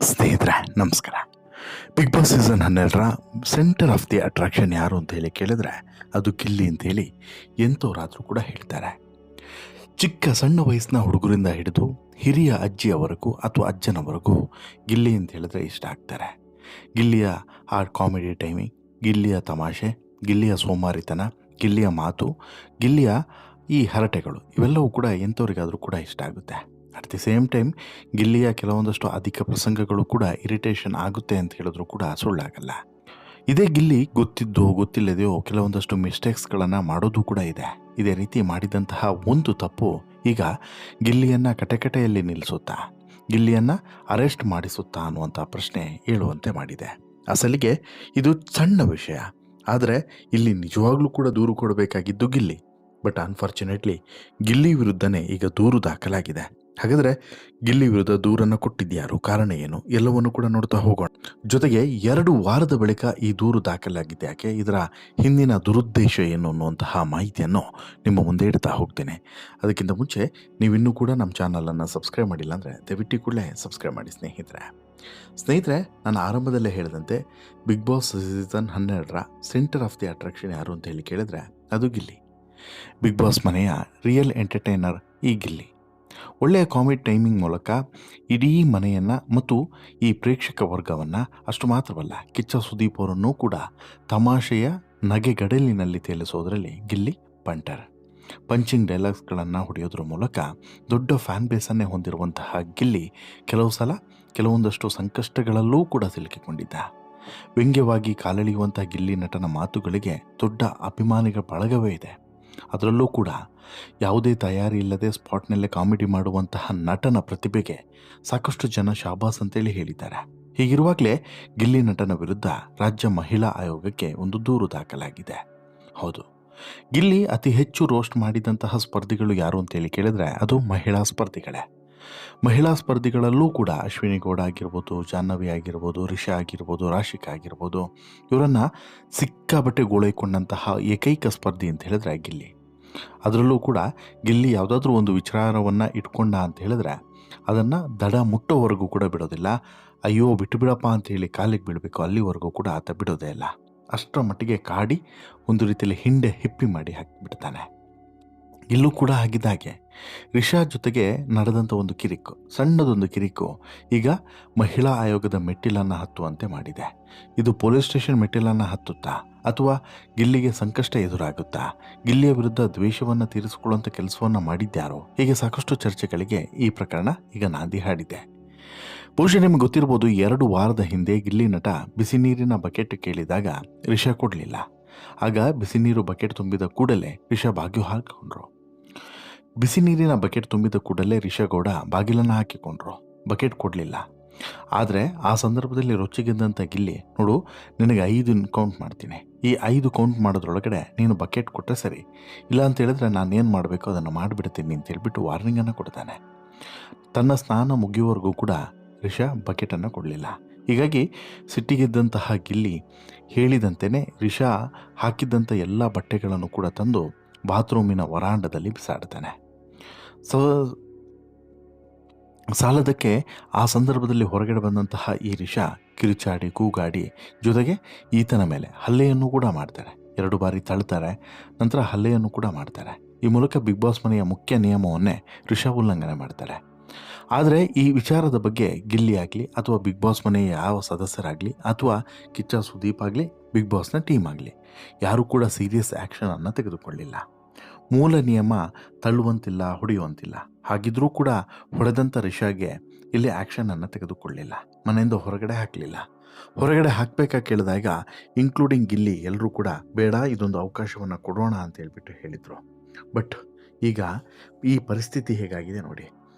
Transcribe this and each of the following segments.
ಸ್ನೇಹಿತರೆ ನಮಸ್ಕಾರ. Big boss season 12ರ ಸೆಂಟರ್ ಆಫ್ ದಿ ಅಟ್ರಾಕ್ಷನ್ ಯಾರು ಅಂತ ಹೇಳಿ ಕೇಳಿದ್ರೆ ಅದು ಗಿಲ್ಲಿ ಅಂತೇಳಿ ಎಂಥವರಾದರೂ ಕೂಡ ಹೇಳ್ತಾರೆ. ಚಿಕ್ಕ ಸಣ್ಣ ವಯಸ್ಸಿನ ಹುಡುಗರಿಂದ ಹಿಡಿದು ಹಿರಿಯ ಅಜ್ಜಿಯವರೆಗೂ ಅಥವಾ ಅಜ್ಜನವರೆಗೂ ಗಿಲ್ಲಿ ಅಂತ ಹೇಳಿದ್ರೆ ಇಷ್ಟ ಆಗ್ತಾರೆ. ಗಿಲ್ಲಿಯ ಆ ಕಾಮಿಡಿ ಟೈಮಿಂಗ್, ಗಿಲ್ಲಿಯ ತಮಾಷೆ, ಗಿಲ್ಲಿಯ ಸೋಮಾರಿತನ, ಗಿಲ್ಲಿಯ ಮಾತು, ಗಿಲ್ಲಿಯ ಈ ಹರಟೆಗಳು ಇವೆಲ್ಲವೂ ಕೂಡ ಎಂಥವ್ರಿಗಾದರೂ ಕೂಡ ಇಷ್ಟ ಆಗುತ್ತೆ. ಅಟ್ ದಿ ಸೇಮ್ ಟೈಮ್ ಗಿಲ್ಲಿಯ ಕೆಲವೊಂದಷ್ಟು ಅಧಿಕ ಪ್ರಸಂಗಗಳು ಕೂಡ ಇರಿಟೇಷನ್ ಆಗುತ್ತೆ ಅಂತ ಹೇಳಿದ್ರು ಕೂಡ ಸುಳ್ಳಾಗಲ್ಲ. ಇದೇ ಗಿಲ್ಲಿ ಗೊತ್ತಿದ್ದೋ ಗೊತ್ತಿಲ್ಲದೆಯೋ ಕೆಲವೊಂದಷ್ಟು ಮಿಸ್ಟೇಕ್ಸ್ಗಳನ್ನು ಮಾಡೋದು ಕೂಡ ಇದೆ. ಇದೇ ರೀತಿ ಮಾಡಿದಂತಹ ಒಂದು ತಪ್ಪು ಈಗ ಗಿಲ್ಲಿಯನ್ನು ಕಟಕಟೆಯಲ್ಲಿ ನಿಲ್ಲಿಸುತ್ತಾ, ಗಿಲ್ಲಿಯನ್ನು ಅರೆಸ್ಟ್ ಮಾಡಿಸುತ್ತಾ ಅನ್ನುವಂಥ ಪ್ರಶ್ನೆ ಏಳುವಂತೆ ಮಾಡಿದೆ. ಅಸಲಿಗೆ ಇದು ಸಣ್ಣ ವಿಷಯ, ಆದರೆ ಇಲ್ಲಿ ನಿಜವಾಗ್ಲೂ ಕೂಡ ದೂರು ಕೊಡಬೇಕಾಗಿದ್ದು ಗಿಲ್ಲಿ. ಬಟ್ ಅನ್ಫಾರ್ಚುನೇಟ್ಲಿ ಗಿಲ್ಲಿ ವಿರುದ್ಧನೇ ಈಗ ದೂರು ದಾಖಲಾಗಿದೆ. ಹಾಗಾದರೆ ಗಿಲ್ಲಿ ವಿರುದ್ಧ ದೂರನ್ನು ಕೊಟ್ಟಿದ್ಯಾರು, ಕಾರಣ ಏನು, ಎಲ್ಲವನ್ನು ಕೂಡ ನೋಡ್ತಾ ಹೋಗೋಣ. ಜೊತೆಗೆ 2 ವಾರದ ಬಳಿಕ ಈ ದೂರು ದಾಖಲಾಗಿದೆ ಯಾಕೆ, ಇದರ ಹಿಂದಿನ ದುರುದ್ದೇಶ ಏನು ಅನ್ನುವಂತಹ ಮಾಹಿತಿಯನ್ನು ನಿಮ್ಮ ಮುಂದೆ ಇಡ್ತಾ ಹೋಗ್ತೇನೆ. ಅದಕ್ಕಿಂತ ಮುಂಚೆ ನೀವಿನ್ನೂ ಕೂಡ ನಮ್ಮ ಚಾನಲನ್ನು ಸಬ್ಸ್ಕ್ರೈಬ್ ಮಾಡಿಲ್ಲ ಅಂದರೆ ದಯವಿಟ್ಟು ಕೂಡಲೇ ಸಬ್ಸ್ಕ್ರೈಬ್ ಮಾಡಿ ಸ್ನೇಹಿತರೆ. ನಾನು ಆರಂಭದಲ್ಲೇ ಹೇಳಿದಂತೆ ಬಿಗ್ ಬಾಸ್ ಸೀಸನ್ 12ರ ಸೆಂಟರ್ ಆಫ್ ದಿ ಅಟ್ರಾಕ್ಷನ್ ಯಾರು ಅಂತ ಹೇಳಿ ಕೇಳಿದ್ರೆ ಅದು ಗಿಲ್ಲಿ. ಬಿಗ್ ಬಾಸ್ ಮನೆಯ ರಿಯಲ್ ಎಂಟರ್ಟೈನರ್ ಈ ಗಿಲ್ಲಿ. ಒಳ್ಳೆಯ ಕಾಮಿಡಿ ಟೈಮಿಂಗ್ ಮೂಲಕ ಇಡೀ ಮನೆಯನ್ನು ಮತ್ತು ಈ ಪ್ರೇಕ್ಷಕ ವರ್ಗವನ್ನು, ಅಷ್ಟು ಮಾತ್ರವಲ್ಲ ಕಿಚ್ಚ ಸುದೀಪ್ ಅವರನ್ನೂ ಕೂಡ ತಮಾಷೆಯ ನಗೆಗಡಲಿನಲ್ಲಿ ತೇಲಿಸೋದರಲ್ಲಿ ಗಿಲ್ಲಿ ಬಂಟರ್. ಪಂಚಿಂಗ್ ಡೈಲಾಗ್ಸ್ಗಳನ್ನು ಹೊಡೆಯೋದ್ರ ಮೂಲಕ ದೊಡ್ಡ ಫ್ಯಾನ್ ಬೇಸನ್ನೇ ಹೊಂದಿರುವಂತಹ ಗಿಲ್ಲಿ ಕೆಲವು ಸಲ ಕೆಲವೊಂದಷ್ಟು ಸಂಕಷ್ಟಗಳಲ್ಲೂ ಕೂಡ ಸಿಲುಕಿಕೊಂಡಿದ್ದ. ವ್ಯಂಗ್ಯವಾಗಿ ಕಾಲೆಳೆಯುವಂಥ ಗಿಲ್ಲಿ ನಟನ ಮಾತುಗಳಿಗೆ ದೊಡ್ಡ ಅಭಿಮಾನಿಗಳ ಬಳಗವೇ ಇದೆ. ಅದರಲ್ಲೂ ಕೂಡ ಯಾವುದೇ ತಯಾರಿ ಇಲ್ಲದೆ ಸ್ಪಾಟ್ನಲ್ಲೇ ಕಾಮಿಡಿ ಮಾಡುವಂತಹ ನಟನ ಪ್ರತಿಭೆಗೆ ಸಾಕಷ್ಟು ಜನ ಶಾಬಾಸ್ ಅಂತೇಳಿ ಹೇಳಿದ್ದಾರೆ. ಹೀಗಿರುವಾಗಲೇ ಗಿಲ್ಲಿ ನಟನ ವಿರುದ್ಧ ರಾಜ್ಯ ಮಹಿಳಾ ಆಯೋಗಕ್ಕೆ ಒಂದು ದೂರು ದಾಖಲಾಗಿದೆ. ಹೌದು, ಗಿಲ್ಲಿ ಅತಿ ಹೆಚ್ಚು ರೋಸ್ಟ್ ಮಾಡಿದಂತಹ ಸ್ಪರ್ಧಿಗಳು ಯಾರು ಅಂತೇಳಿ ಕೇಳಿದ್ರೆ ಅದು ಮಹಿಳಾ ಸ್ಪರ್ಧಿಗಳೇ. ಮಹಿಳಾ ಸ್ಪರ್ಧಿಗಳಲ್ಲೂ ಕೂಡ ಅಶ್ವಿನಿ ಗೌಡ ಆಗಿರ್ಬೋದು, ಜಾಹ್ನವಿ ಆಗಿರ್ಬೋದು, ರಿಷಾ ಆಗಿರ್ಬೋದು, ರಾಶಿಕಾ ಆಗಿರ್ಬೋದು, ಇವರನ್ನು ಸಿಕ್ಕಾಬಟ್ಟೆ ಗೋಳೈಕೊಂಡಂತಹ ಏಕೈಕ ಸ್ಪರ್ಧಿ ಅಂತ ಹೇಳಿದ್ರೆ ಗಿಲ್ಲಿ. ಅದರಲ್ಲೂ ಕೂಡ ಗಿಲ್ಲಿ ಯಾವುದಾದ್ರೂ ಒಂದು ವಿಚಾರವನ್ನು ಇಟ್ಕೊಂಡ ಅಂತ ಹೇಳಿದ್ರೆ ಅದನ್ನು ದಡ ಮುಟ್ಟೋವರೆಗೂ ಕೂಡ ಬಿಡೋದಿಲ್ಲ. ಅಯ್ಯೋ ಬಿಟ್ಟು ಬಿಡಪ್ಪ ಅಂತ ಹೇಳಿ ಕಾಲಿಗೆ ಬೀಳಬೇಕು, ಅಲ್ಲಿವರೆಗೂ ಕೂಡ ಆತ ಬಿಡೋದೇ ಇಲ್ಲ. ಅಷ್ಟರ ಮಟ್ಟಿಗೆ ಕಾಡಿ ಒಂದು ರೀತಿಯಲ್ಲಿ ಹಿಂಡೆ ಹಿಪ್ಪಿ ಮಾಡಿ ಹಾಕಿಬಿಡ್ತಾನೆ. ಇಲ್ಲೂ ಕೂಡ ಆಗಿದ್ದಾಗೆ ರಿಷಾ ಜೊತೆಗೆ ನಡೆದಂಥ ಒಂದು ಕಿರಿಕು, ಸಣ್ಣದೊಂದು ಕಿರಿಕು ಈಗ ಮಹಿಳಾ ಆಯೋಗದ ಮೆಟ್ಟಿಲನ್ನು ಹತ್ತುವಂತೆ ಮಾಡಿದೆ. ಇದು ಪೊಲೀಸ್ ಸ್ಟೇಷನ್ ಮೆಟ್ಟಿಲನ್ನು ಹತ್ತುತ್ತಾ ಅಥವಾ ಗಿಲ್ಲಿಗೆ ಸಂಕಷ್ಟ ಎದುರಾಗುತ್ತಾ, ಗಿಲ್ಲಿಯ ವಿರುದ್ಧ ದ್ವೇಷವನ್ನು ತೀರಿಸಿಕೊಳ್ಳುವಂಥ ಕೆಲಸವನ್ನು ಮಾಡಿದ್ಯಾರೋ, ಹೀಗೆ ಸಾಕಷ್ಟು ಚರ್ಚೆಗಳಿಗೆ ಈ ಪ್ರಕರಣ ಈಗ ನಾಂದಿ ಹಾಡಿದೆ. ಬಹುಶಃ ನಿಮಗೆ ಗೊತ್ತಿರ್ಬೋದು, 2 ವಾರದ ಹಿಂದೆ ಗಿಲ್ಲಿ ನಟ ಬಿಸಿ ನೀರಿನ ಬಕೆಟ್ ಕೇಳಿದಾಗ ರಿಷಾ ಕೊಡಲಿಲ್ಲ. ಆಗ ಬಿಸಿ ನೀರು ಬಕೆಟ್ ತುಂಬಿದ ಕೂಡಲೇ ರಿಷಾ ಬಾಗಿಲು ಹಾಕಿಕೊಂಡ್ರು. ಬಿಸಿ ನೀರಿನ ಬಕೆಟ್ ತುಂಬಿದ ಕೂಡಲೇ ರಿಷಾ ಗೌಡ ಬಾಗಿಲನ್ನು ಹಾಕಿಕೊಂಡ್ರು, ಬಕೆಟ್ ಕೊಡಲಿಲ್ಲ. ಆದರೆ ಆ ಸಂದರ್ಭದಲ್ಲಿ ರೊಚ್ಚಿಗೆದ್ದಂಥ ಗಿಲ್ಲಿ, ನೋಡು ನಿನಗೆ 5 ಕೌಂಟ್ ಮಾಡ್ತೀನಿ, ಈ 5 ಕೌಂಟ್ ಮಾಡೋದ್ರೊಳಗಡೆ ನೀನು ಬಕೆಟ್ ಕೊಟ್ಟರೆ ಸರಿ, ಇಲ್ಲ ಅಂತ ಹೇಳಿದ್ರೆ ನಾನೇನು ಮಾಡಬೇಕು ಅದನ್ನು ಮಾಡಿಬಿಡ್ತೀನಿ ಅಂತ ಹೇಳ್ಬಿಟ್ಟು ವಾರ್ನಿಂಗನ್ನು ಕೊಡ್ತಾನೆ. ತನ್ನ ಸ್ನಾನ ಮುಗಿಯುವವರೆಗೂ ಕೂಡ ರಿಷಾ ಬಕೆಟನ್ನು ಕೊಡಲಿಲ್ಲ. ಹೀಗಾಗಿ ಸಿಟ್ಟಿಗೆದ್ದಂತಹ ಗಿಲ್ಲಿ ಹೇಳಿದಂತೆಯೇ ರಿಷಾ ಹಾಕಿದ್ದಂಥ ಎಲ್ಲ ಬಟ್ಟೆಗಳನ್ನು ಕೂಡ ತಂದು ಬಾತ್ರೂಮಿನ ವರಾಂಡದಲ್ಲಿ ಬಿಸಾಡ್ತಾನೆ. ಸಾಲದಕ್ಕೆ ಆ ಸಂದರ್ಭದಲ್ಲಿ ಹೊರಗಡೆ ಬಂದಂತಹ ಈ ರಿಷಾ ಕಿರುಚಾಡಿ ಕೂಗಾಡಿ ಜೊತೆಗೆ ಈತನ ಮೇಲೆ ಹಲ್ಲೆಯನ್ನು ಕೂಡ ಮಾಡ್ತಾರೆ. 2 ಬಾರಿ ತಳ್ತಾರೆ, ನಂತರ ಹಲ್ಲೆಯನ್ನು ಕೂಡ ಮಾಡ್ತಾರೆ. ಈ ಮೂಲಕ ಬಿಗ್ ಬಾಸ್ ಮನೆಯ ಮುಖ್ಯ ನಿಯಮವನ್ನೇ ರಿಷಾ ಉಲ್ಲಂಘನೆ ಮಾಡ್ತಾರೆ. ಆದರೆ ಈ ವಿಚಾರದ ಬಗ್ಗೆ ಗಿಲ್ಲಿ ಆಗಲಿ ಅಥವಾ ಬಿಗ್ ಬಾಸ್ ಮನೆಯ ಯಾವ ಸದಸ್ಯರಾಗಲಿ ಅಥವಾ ಕಿಚ್ಚ ಸುದೀಪ್ ಆಗಲಿ ಬಿಗ್ ಬಾಸ್ನ ಟೀಮ್ ಆಗಲಿ ಯಾರೂ ಕೂಡ ಸೀರಿಯಸ್ ಆ್ಯಕ್ಷನನ್ನು ತೆಗೆದುಕೊಳ್ಳಿಲ್ಲ. ಮೂಲ ನಿಯಮ ತಳ್ಳುವಂತಿಲ್ಲ, ಹೊಡೆಯುವಂತಿಲ್ಲ. ಹಾಗಿದ್ರೂ ಕೂಡ ಹೊಡೆದಂಥ ರಿಷಾಗೆ ಇಲ್ಲಿ ಆ್ಯಕ್ಷನನ್ನು ತೆಗೆದುಕೊಳ್ಳಿಲ್ಲ, ಮನೆಯಿಂದ ಹೊರಗಡೆ ಹಾಕಲಿಲ್ಲ. ಹೊರಗಡೆ ಹಾಕಬೇಕಾ ಕೇಳಿದಾಗ ಇನ್ಕ್ಲೂಡಿಂಗ್ ಗಿಲ್ಲಿ ಎಲ್ಲರೂ ಕೂಡ ಬೇಡ, ಇದೊಂದು ಅವಕಾಶವನ್ನು ಕೊಡೋಣ ಅಂತ ಹೇಳ್ಬಿಟ್ಟು ಹೇಳಿದರು. ಬಟ್ ಈಗ ಈ ಪರಿಸ್ಥಿತಿ ಹೇಗಾಗಿದೆ ನೋಡಿ.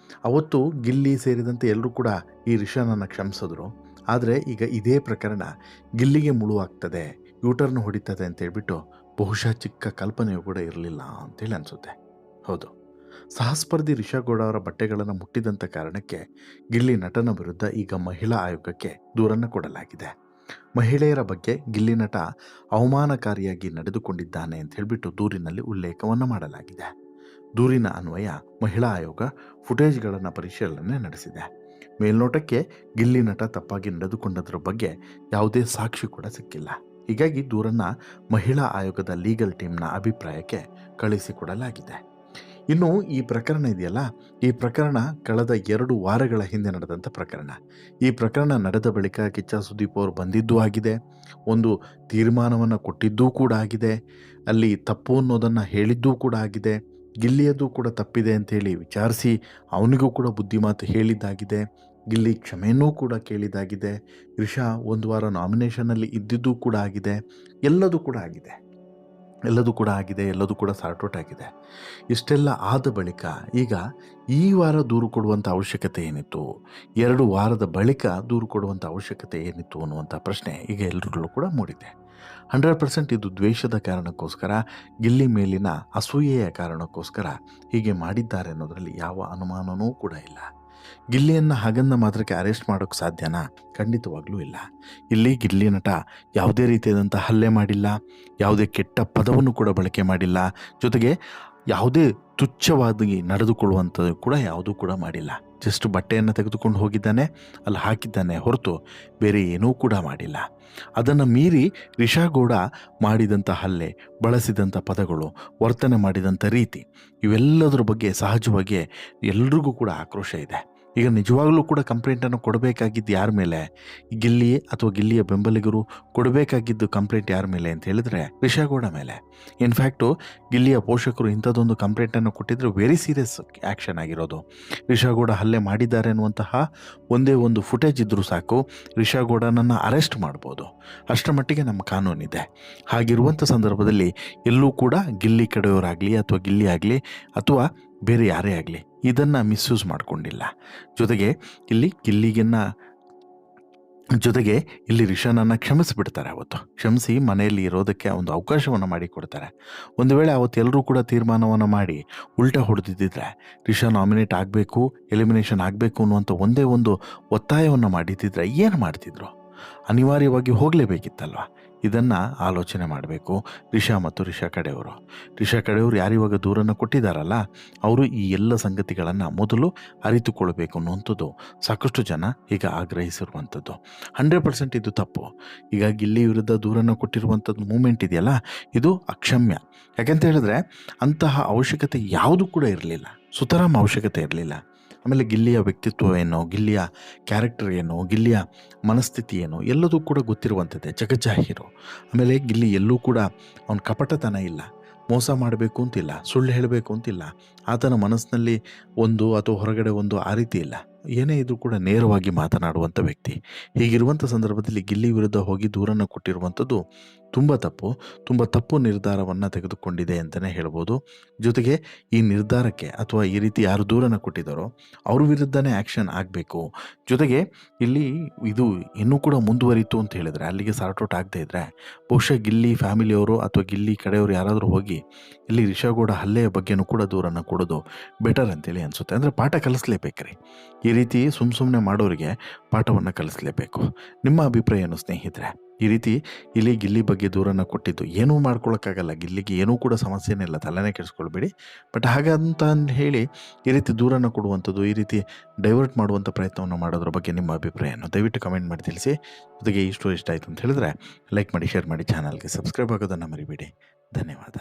ಅವತ್ತು ಗಿಲ್ಲಿ ಸೇರಿದಂತೆ ಎಲ್ಲರೂ ಕೂಡ ಈ ರಿಷಾನನ್ನು ಕ್ಷಮಿಸಿದ್ರು. ಆದರೆ ಈಗ ಇದೇ ಪ್ರಕರಣ ಗಿಲ್ಲಿಗೆ ಮುಳುವಾಗ್ತದೆ, ಯೂಟರ್ನ್ ಹೊಡಿತದೆ ಅಂತ ಹೇಳ್ಬಿಟ್ಟು ಬಹುಶಃ ಚಿಕ್ಕ ಕಲ್ಪನೆಯೂ ಕೂಡ ಇರಲಿಲ್ಲ ಅಂತೇಳಿ ಅನಿಸುತ್ತೆ. ಹೌದು, ಸಹಸ್ಪರ್ಧಿ ರಿಷಾ ಗೌಡ ಅವರ ಬಟ್ಟೆಗಳನ್ನು ಮುಟ್ಟಿದಂಥ ಕಾರಣಕ್ಕೆ ಗಿಲ್ಲಿ ನಟನ ವಿರುದ್ಧ ಈಗ ಮಹಿಳಾ ಆಯೋಗಕ್ಕೆ ದೂರನ್ನು ಕೊಡಲಾಗಿದೆ. ಮಹಿಳೆಯರ ಬಗ್ಗೆ ಗಿಲ್ಲಿ ನಟ ಅವಮಾನಕಾರಿಯಾಗಿ ನಡೆದುಕೊಂಡಿದ್ದಾನೆ ಅಂತ ಹೇಳಿಬಿಟ್ಟು ದೂರಿನಲ್ಲಿ ಉಲ್ಲೇಖವನ್ನು ಮಾಡಲಾಗಿದೆ. ದೂರಿನ ಅನ್ವಯ ಮಹಿಳಾ ಆಯೋಗ ಫುಟೇಜ್ಗಳನ್ನು ಪರಿಶೀಲನೆ ನಡೆಸಿದೆ. ಮೇಲ್ನೋಟಕ್ಕೆ ಗಿಲ್ಲಿ ನಟ ತಪ್ಪಾಗಿ ನಡೆದುಕೊಂಡದ್ರ ಬಗ್ಗೆ ಯಾವುದೇ ಸಾಕ್ಷಿ ಕೂಡ ಸಿಕ್ಕಿಲ್ಲ. ಹೀಗಾಗಿ ದೂರನ್ನು ಮಹಿಳಾ ಆಯೋಗದ ಲೀಗಲ್ ಟೀಮ್ನ ಅಭಿಪ್ರಾಯಕ್ಕೆ ಕಳಿಸಿಕೊಡಲಾಗಿದೆ. ಇನ್ನು ಈ ಪ್ರಕರಣ ಇದೆಯಲ್ಲ, ಈ ಪ್ರಕರಣ ಕಳೆದ 2 ವಾರಗಳ ಹಿಂದೆ ನಡೆದಂಥ ಪ್ರಕರಣ. ಈ ಪ್ರಕರಣ ನಡೆದ ಬಳಿಕ ಕಿಚ್ಚ ಸುದೀಪ್ ಅವರು ಬಂದಿದ್ದೂ ಆಗಿದೆ, ಒಂದು ತೀರ್ಮಾನವನ್ನು ಕೊಟ್ಟಿದ್ದೂ ಕೂಡ ಆಗಿದೆ, ಅಲ್ಲಿ ತಪ್ಪು ಅನ್ನೋದನ್ನು ಹೇಳಿದ್ದೂ ಕೂಡ ಆಗಿದೆ, ಗಿಲ್ಲಿಯದ್ದು ಕೂಡ ತಪ್ಪಿದೆ ಅಂಥೇಳಿ ವಿಚಾರಿಸಿ ಅವನಿಗೂ ಕೂಡ ಬುದ್ಧಿಮಾತು ಹೇಳಿದ್ದಾಗಿದೆ, ಗಿಲ್ಲಿ ಕ್ಷಮೆಯನ್ನೂ ಕೂಡ ಕೇಳಿದ್ದಾಗಿದೆ, ರಿಷಾ 1 ವಾರ ನಾಮಿನೇಷನಲ್ಲಿ ಇದ್ದಿದ್ದೂ ಕೂಡ ಆಗಿದೆ, ಎಲ್ಲದೂ ಕೂಡ ಆಗಿದೆ, ಎಲ್ಲದೂ ಕೂಡ ಸಾರ್ಟ್ ಔಟ್ ಆಗಿದೆ. ಇಷ್ಟೆಲ್ಲ ಆದ ಬಳಿಕ ಈಗ ಈ ವಾರ ದೂರು ಕೊಡುವಂಥ ಅವಶ್ಯಕತೆ ಏನಿತ್ತು, 2 ವಾರದ ಬಳಿಕ ದೂರು ಕೊಡುವಂಥ ಅವಶ್ಯಕತೆ ಏನಿತ್ತು ಅನ್ನುವಂಥ ಪ್ರಶ್ನೆ ಈಗ ಎಲ್ಲರಲ್ಲೂ ಕೂಡ ಮೂಡಿದೆ. 100% ಇದು ದ್ವೇಷದ ಕಾರಣಕ್ಕೋಸ್ಕರ, ಗಿಲ್ಲಿ ಮೇಲಿನ ಅಸೂಯೆಯ ಕಾರಣಕ್ಕೋಸ್ಕರ ಹೀಗೆ ಮಾಡಿದ್ದಾರೆ ಅನ್ನೋದರಲ್ಲಿ ಯಾವ ಅನುಮಾನವೂ ಕೂಡ ಇಲ್ಲ. ಗಿಲ್ಲಿಯನ್ನು ಹಾಗಂದ ಮಾತ್ರಕ್ಕೆ ಅರೆಸ್ಟ್ ಮಾಡೋಕ್ಕೆ ಸಾಧ್ಯನಾ? ಖಂಡಿತವಾಗ್ಲೂ ಇಲ್ಲ. ಇಲ್ಲಿ ಗಿಲ್ಲಿ ನಟ ಯಾವುದೇ ರೀತಿಯಾದಂಥ ಹಲ್ಲೆ ಮಾಡಿಲ್ಲ, ಯಾವುದೇ ಕೆಟ್ಟ ಪದವನ್ನು ಕೂಡ ಬಳಕೆ ಮಾಡಿಲ್ಲ, ಜೊತೆಗೆ ಯಾವುದೇ ತುಚ್ಛವಾಗಿ ನಡೆದುಕೊಳ್ಳುವಂಥದ್ದು ಕೂಡ ಯಾವುದೂ ಕೂಡ ಮಾಡಿಲ್ಲ. ಜಸ್ಟ್ ಬಟ್ಟೆಯನ್ನು ತೆಗೆದುಕೊಂಡು ಹೋಗಿದ್ದಾನೆ, ಅಲ್ಲಿ ಹಾಕಿದ್ದಾನೆ ಹೊರತು ಬೇರೆ ಏನೂ ಕೂಡ ಮಾಡಿಲ್ಲ. ಅದನ್ನು ಮೀರಿ ರಿಷಾ ಗೌಡ ಮಾಡಿದಂಥ ಹಲ್ಲೆ, ಬಳಸಿದಂಥ ಪದಗಳು, ವರ್ತನೆ ಮಾಡಿದಂಥ ರೀತಿ, ಇವೆಲ್ಲದರ ಬಗ್ಗೆ ಸಹಜವಾಗಿ ಎಲ್ರಿಗೂ ಕೂಡ ಆಕ್ರೋಶ ಇದೆ. ಈಗ ನಿಜವಾಗ್ಲೂ ಕೂಡ ಕಂಪ್ಲೇಂಟನ್ನು ಕೊಡಬೇಕಾಗಿದ್ದು ಯಾರ ಮೇಲೆ? ಗಿಲ್ಲಿ ಅಥವಾ ಗಿಲ್ಲಿಯ ಬೆಂಬಲಿಗರು ಕೊಡಬೇಕಾಗಿದ್ದು ಕಂಪ್ಲೇಂಟ್ ಯಾರ ಮೇಲೆ ಅಂತ ಹೇಳಿದ್ರೆ ರಿಷಾ ಗೌಡ ಮೇಲೆ. ಇನ್ಫ್ಯಾಕ್ಟು ಗಿಲ್ಲಿಯ ಪೋಷಕರು ಇಂಥದ್ದೊಂದು ಕಂಪ್ಲೇಂಟನ್ನು ಕೊಟ್ಟಿದ್ರೆ ವೆರಿ ಸೀರಿಯಸ್ ಆ್ಯಕ್ಷನ್ ಆಗಿರೋದು. ರಿಷಾ ಗೌಡ ಹಲ್ಲೆ ಮಾಡಿದ್ದಾರೆ ಅನ್ನುವಂತಹ ಒಂದೇ ಒಂದು ಫುಟೇಜ್ ಇದ್ದರೂ ಸಾಕು, ರಿಷಾ ಗೌಡನನ್ನು ಅರೆಸ್ಟ್ ಮಾಡ್ಬೋದು. ಅಷ್ಟರ ಮಟ್ಟಿಗೆ ನಮ್ಮ ಕಾನೂನಿದೆ. ಹಾಗಿರುವಂಥ ಸಂದರ್ಭದಲ್ಲಿ ಎಲ್ಲೂ ಕೂಡ ಗಿಲ್ಲಿ ಕಡೆಯವರಾಗಲಿ ಅಥವಾ ಗಿಲ್ಲಿ ಆಗಲಿ ಅಥವಾ ಬೇರೆ ಯಾರೇ ಆಗಲಿ ಇದನ್ನು ಮಿಸ್ಯೂಸ್ ಮಾಡಿಕೊಂಡಿಲ್ಲ. ಜೊತೆಗೆ ಇಲ್ಲಿ ರಿಷಾನನ್ನು ಕ್ಷಮಿಸಿಬಿಡ್ತಾರೆ. ಅವತ್ತು ಕ್ಷಮಿಸಿ ಮನೆಯಲ್ಲಿ ಇರೋದಕ್ಕೆ ಒಂದು ಅವಕಾಶವನ್ನು ಮಾಡಿಕೊಡ್ತಾರೆ. ಒಂದು ವೇಳೆ ಅವತ್ತು ಎಲ್ಲರೂ ಕೂಡ ತೀರ್ಮಾನವನ್ನು ಮಾಡಿ ಉಲ್ಟಾ ಹೊಡೆದಿದ್ದರೆ, ರಿಷಾ ನಾಮಿನೇಟ್ ಆಗಬೇಕು, ಎಲಿಮಿನೇಷನ್ ಆಗಬೇಕು ಅನ್ನುವಂಥ ಒಂದೇ ಒಂದು ಒತ್ತಾಯವನ್ನು ಮಾಡಿದ್ದಿದ್ರೆ ಏನು ಮಾಡ್ತಿದ್ರು? ಅನಿವಾರ್ಯವಾಗಿ ಹೋಗಲೇಬೇಕಿತ್ತಲ್ವ. ಇದನ್ನು ಆಲೋಚನೆ ಮಾಡಬೇಕು ರಿಷಾ ಮತ್ತು ರಿಷಾ ಕಡೆಯವರು ಯಾರಿವಾಗ ದೂರನ್ನು ಕೊಟ್ಟಿದ್ದಾರಲ್ಲ, ಅವರು ಈ ಎಲ್ಲ ಸಂಗತಿಗಳನ್ನು ಮೊದಲು ಅರಿತುಕೊಳ್ಬೇಕು ಅನ್ನುವಂಥದ್ದು ಸಾಕಷ್ಟು ಜನ ಈಗ ಆಗ್ರಹಿಸಿರುವಂಥದ್ದು. 100% ಇದು ತಪ್ಪು. ಈಗ ಗಿಲ್ಲಿ ವಿರುದ್ಧ ದೂರನ್ನು ಕೊಟ್ಟಿರುವಂಥದ್ದು ಮೂಮೆಂಟ್ ಇದೆಯಲ್ಲ, ಇದು ಅಕ್ಷಮ್ಯ. ಯಾಕೆಂತ ಹೇಳಿದ್ರೆ ಅಂತಹ ಅವಶ್ಯಕತೆ ಯಾವುದೂ ಕೂಡ ಇರಲಿಲ್ಲ, ಸುತರಾಮ್ ಅವಶ್ಯಕತೆ ಇರಲಿಲ್ಲ. ಆಮೇಲೆ ಗಿಲ್ಲಿಯ ವ್ಯಕ್ತಿತ್ವ ಏನೋ, ಗಿಲ್ಲಿಯ ಕ್ಯಾರೆಕ್ಟರ್ ಏನೋ, ಗಿಲ್ಲಿಯ ಮನಸ್ಥಿತಿ ಏನೋ ಎಲ್ಲದೂ ಕೂಡ ಗೊತ್ತಿರುವಂಥದ್ದೇ, ಜಗಜ್ಜಾಹೀರು. ಆಮೇಲೆ ಗಿಲ್ಲಿ ಎಲ್ಲೂ ಕೂಡ ಅವನ ಕಪಟತನ ಇಲ್ಲ, ಮೋಸ ಮಾಡಬೇಕು ಅಂತಿಲ್ಲ, ಸುಳ್ಳು ಹೇಳಬೇಕು ಅಂತಿಲ್ಲ, ಆತನ ಮನಸ್ಸಿನಲ್ಲಿ ಒಂದು ಅಥವಾ ಹೊರಗಡೆ ಒಂದು ಆ ರೀತಿ ಇಲ್ಲ. ಏನೇ ಇದ್ರೂ ಕೂಡ ನೇರವಾಗಿ ಮಾತನಾಡುವಂಥ ವ್ಯಕ್ತಿ. ಹೀಗಿರುವಂಥ ಸಂದರ್ಭದಲ್ಲಿ ಗಿಲ್ಲಿ ವಿರುದ್ಧ ಹೋಗಿ ದೂರನ್ನು ಕೊಟ್ಟಿರುವಂಥದ್ದು ತುಂಬ ತಪ್ಪು ನಿರ್ಧಾರವನ್ನು ತೆಗೆದುಕೊಂಡಿದೆ ಅಂತಲೇ ಹೇಳ್ಬೋದು. ಜೊತೆಗೆ ಈ ನಿರ್ಧಾರಕ್ಕೆ ಅಥವಾ ಈ ರೀತಿ ಯಾರು ದೂರನ್ನು ಕೊಟ್ಟಿದ್ದಾರೋ ಅವ್ರ ವಿರುದ್ಧನೇ ಆ್ಯಕ್ಷನ್ ಆಗಬೇಕು. ಜೊತೆಗೆ ಇಲ್ಲಿ ಇದು ಇನ್ನೂ ಕೂಡ ಮುಂದುವರಿತು ಅಂತ ಹೇಳಿದ್ರೆ, ಅಲ್ಲಿಗೆ ಸಾರ್ಟ್ ಔಟ್ ಆಗದೇ ಇದ್ದರೆ ಬಹುಶಃ ಗಿಲ್ಲಿ ಫ್ಯಾಮಿಲಿಯವರು ಅಥವಾ ಗಿಲ್ಲಿ ಕಡೆಯವರು ಯಾರಾದರೂ ಹೋಗಿ ಇಲ್ಲಿ ರಿಷಾ ಗೌಡ ಹಲ್ಲೆಯ ಬಗ್ಗೆನೂ ಕೂಡ ದೂರನ್ನು ಕೊಡೋದು ಬೆಟರ್ ಅಂತೇಳಿ ಅನಿಸುತ್ತೆ. ಅಂದರೆ ಪಾಠ ಕಲಿಸ್ಲೇಬೇಕ್ರಿ. ಈ ರೀತಿ ಸುಮ್ಮನೆ ಮಾಡೋರಿಗೆ ಪಾಠವನ್ನು ಕಲಿಸ್ಲೇಬೇಕು. ನಿಮ್ಮ ಅಭಿಪ್ರಾಯ ಏನು ಸ್ನೇಹಿತರೆ? ಈ ರೀತಿ ಇಲ್ಲಿ ಗಿಲ್ಲಿ ಬಗ್ಗೆ ದೂರನ್ನು ಕೊಟ್ಟಿದ್ದು ಏನೂ ಮಾಡ್ಕೊಳಕ್ಕಾಗಲ್ಲ, ಗಿಲ್ಲಿಗೆ ಏನೂ ಕೂಡ ಸಮಸ್ಯೆನೇ ಇಲ್ಲ, ತಲೆನೇ ಕೆಡಿಸ್ಕೊಳ್ಬೇಡಿ. ಬಟ್ ಹಾಗಂತ ಹೇಳಿ ಈ ರೀತಿ ದೂರನ್ನು ಕೊಡುವಂಥದ್ದು, ಈ ರೀತಿ ಡೈವರ್ಟ್ ಮಾಡುವಂಥ ಪ್ರಯತ್ನವನ್ನು ಮಾಡೋದ್ರ ಬಗ್ಗೆ ನಿಮ್ಮ ಅಭಿಪ್ರಾಯವನ್ನು ದಯವಿಟ್ಟು ಕಮೆಂಟ್ ಮಾಡಿ ತಿಳಿಸಿ. ಜೊತೆಗೆ ಇಷ್ಟ ಆಯಿತು ಅಂತ ಹೇಳಿದ್ರೆ ಲೈಕ್ ಮಾಡಿ, ಶೇರ್ ಮಾಡಿ, ಚಾನಲ್ಗೆ ಸಬ್ಸ್ಕ್ರೈಬ್ ಆಗೋದನ್ನು ಮರಿಬೇಡಿ. ಧನ್ಯವಾದ.